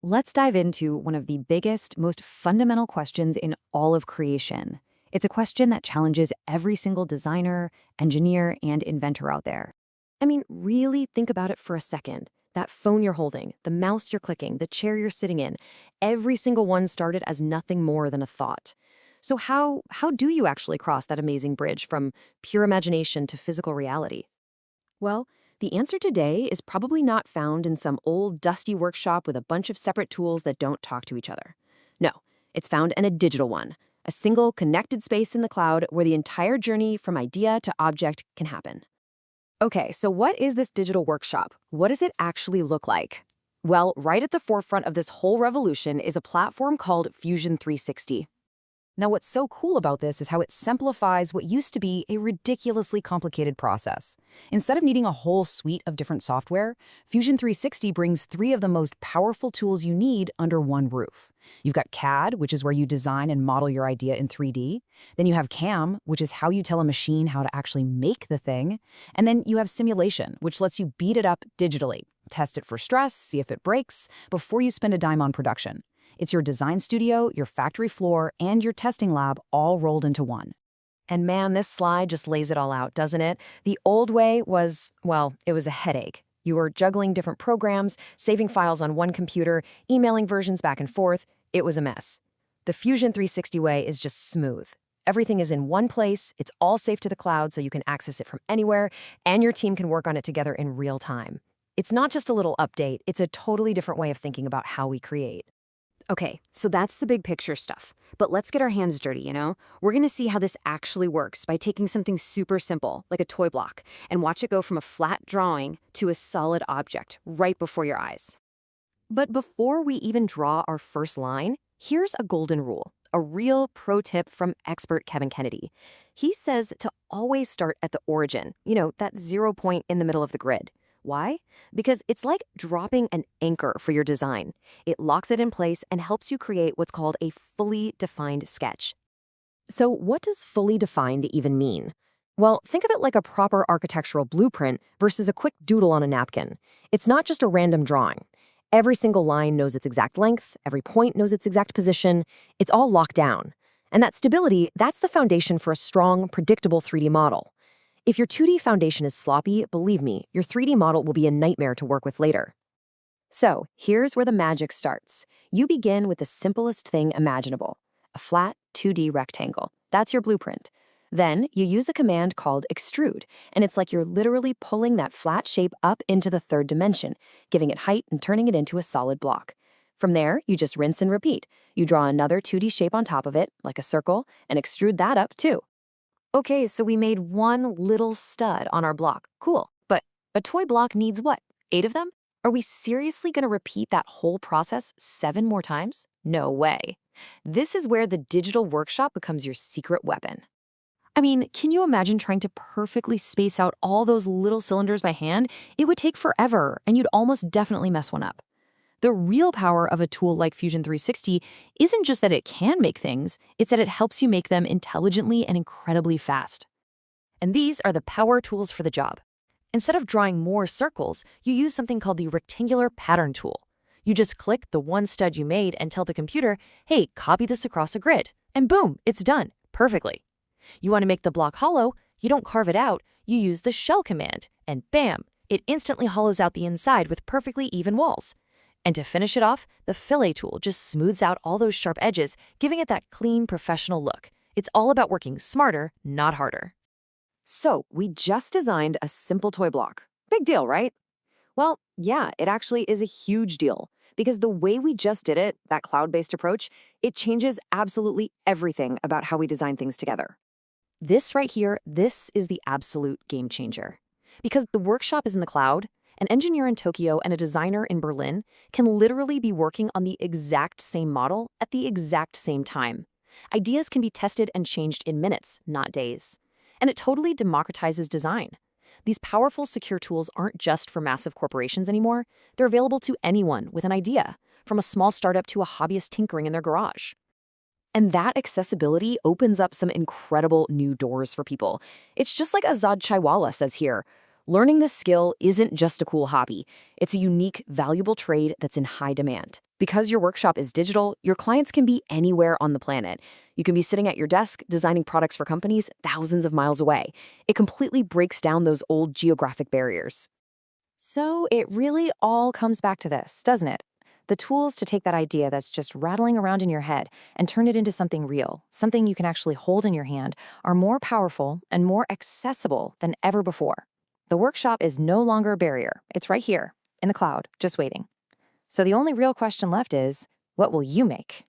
Let's dive into one of the biggest, most fundamental questions in all of creation. It's a question that challenges every single designer, engineer, and inventor out there. I mean, really think about it for a second. That phone you're holding, the mouse you're clicking, the chair you're sitting in, every single one started as nothing more than a thought. So how do you actually cross that amazing bridge from pure imagination to physical reality? Well, the answer today is probably not found in some old dusty workshop with a bunch of separate tools that don't talk to each other. No, it's found in a digital one, a single connected space in the cloud where the entire journey from idea to object can happen. Okay, so what is this digital workshop? What does it actually look like? Well, right at the forefront of this whole revolution is a platform called Fusion 360. Now, what's so cool about this is how it simplifies what used to be a ridiculously complicated process. Instead of needing a whole suite of different software, Fusion 360 brings three of the most powerful tools you need under one roof. You've got CAD, which is where you design and model your idea in 3D. Then you have CAM, which is how you tell a machine how to actually make the thing. And then you have simulation, which lets you beat it up digitally, test it for stress, see if it breaks, before you spend a dime on production. It's your design studio, your factory floor, and your testing lab all rolled into one. And man, this slide just lays it all out, doesn't it? The old way was, well, it was a headache. You were juggling different programs, saving files on one computer, emailing versions back and forth. It was a mess. The Fusion 360 way is just smooth. Everything is in one place, it's all safe to the cloud so you can access it from anywhere, and your team can work on it together in real time. It's not just a little update, it's a totally different way of thinking about how we create. Okay, so that's the big picture stuff. But let's get our hands dirty, We're gonna see how this actually works by taking something super simple, like a toy block, and watch it go from a flat drawing to a solid object right before your eyes. But before we even draw our first line, here's a golden rule, a real pro tip from expert Kevin Kennedy. He says to always start at the origin, that 0 point in the middle of the grid. Why? Because it's like dropping an anchor for your design. It locks it in place and helps you create what's called a fully defined sketch. So what does fully defined even mean? Well, think of it like a proper architectural blueprint versus a quick doodle on a napkin. It's not just a random drawing. Every single line knows its exact length, every point knows its exact position. It's all locked down. And that stability, that's the foundation for a strong, predictable 3D model. If your 2D foundation is sloppy, believe me, your 3D model will be a nightmare to work with later. So here's where the magic starts. You begin with the simplest thing imaginable, a flat 2D rectangle. That's your blueprint. Then you use a command called extrude, and it's like you're literally pulling that flat shape up into the third dimension, giving it height and turning it into a solid block. From there, you just rinse and repeat. You draw another 2D shape on top of it, like a circle, and extrude that up too. Okay, so we made one little stud on our block. Cool. But a toy block needs what? 8 of them? Are we seriously going to repeat that whole process 7 more times? No way. This is where the digital workshop becomes your secret weapon. I mean, can you imagine trying to perfectly space out all those little cylinders by hand? It would take forever, and you'd almost definitely mess one up. The real power of a tool like Fusion 360 isn't just that it can make things, it's that it helps you make them intelligently and incredibly fast. And these are the power tools for the job. Instead of drawing more circles, you use something called the rectangular pattern tool. You just click the one stud you made and tell the computer, hey, copy this across a grid. And boom, it's done, perfectly. You want to make the block hollow, you don't carve it out, you use the shell command, and bam, it instantly hollows out the inside with perfectly even walls. And to finish it off, the fillet tool just smooths out all those sharp edges, giving it that clean, professional look. It's all about working smarter, not harder. So, we just designed a simple toy block. Big deal, right? Well, yeah, it actually is a huge deal. Because the way we just did it, that cloud-based approach, it changes absolutely everything about how we design things together. This right here, this is the absolute game changer. Because the workshop is in the cloud, an engineer in Tokyo and a designer in Berlin can literally be working on the exact same model at the exact same time. Ideas can be tested and changed in minutes, not days. And it totally democratizes design. These powerful, secure tools aren't just for massive corporations anymore. They're available to anyone with an idea, from a small startup to a hobbyist tinkering in their garage. And that accessibility opens up some incredible new doors for people. It's just like Azad Chaiwala says here, Learning this skill isn't just a cool hobby. It's a unique, valuable trade that's in high demand. Because your workshop is digital, your clients can be anywhere on the planet. You can be sitting at your desk designing products for companies thousands of miles away. It completely breaks down those old geographic barriers. So it really all comes back to this, doesn't it? The tools to take that idea that's just rattling around in your head and turn it into something real, something you can actually hold in your hand, are more powerful and more accessible than ever before. The workshop is no longer a barrier. It's right here, in the cloud, just waiting. So the only real question left is, what will you make?